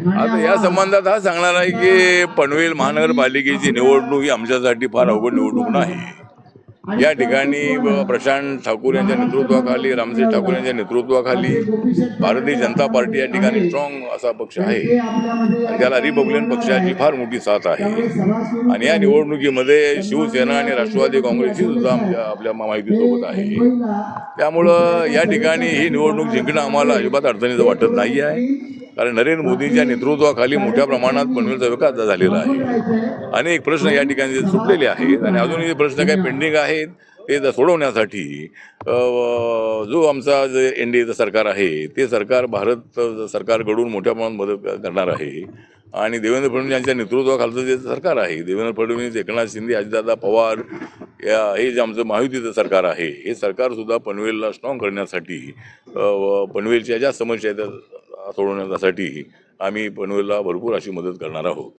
आता या संबंधात हा सांगणार आहे की पनवेल महानगरपालिकेची निवडणूक ही आमच्यासाठी फार अवघड निवडणूक नाही. या ठिकाणी प्रशांत ठाकूर यांच्या नेतृत्वाखाली, रामसिंह ठाकूर यांच्या नेतृत्वाखाली भारतीय जनता पार्टी या ठिकाणी स्ट्रॉंग असा पक्ष आहे आणि त्याला रिपब्लिकन पक्षाची फार मोठी साथ आहे. आणि या निवडणुकीमध्ये शिवसेना आणि राष्ट्रवादी काँग्रेस ही सुद्धा आपल्या महायुतीसोबत आहे. त्यामुळं या ठिकाणी ही निवडणूक जिंकणं आम्हाला अजिबात अडचणीचं वाटत नाही आहे. कारण नरेंद्र मोदींच्या नेतृत्वाखाली मोठ्या प्रमाणात पनवेलचा विकास झालेला आहे. अनेक प्रश्न या ठिकाणी सुटलेले आहेत आणि अजूनही प्रश्न काही पेंडिंग आहेत ते सोडवण्यासाठी जो आमचा जे NDAचं सरकार आहे ते सरकार भारत सरकारकडून मोठ्या प्रमाणात मदत करणार आहे. आणि देवेंद्र फडणवीस यांच्या नेतृत्वाखालचं जे सरकार आहे, देवेंद्र फडणवीस, एकनाथ शिंदे, अजितदादा पवार हे जे आमचं महायुतीचं सरकार आहे, हे सरकारसुद्धा पनवेलला स्ट्रॉंग करण्यासाठी, पनवेलच्या ज्या समस्या आहेत सोडवण्यासाठी आम्ही पनवेलला भरपूर अशी मदत करणार आहोत.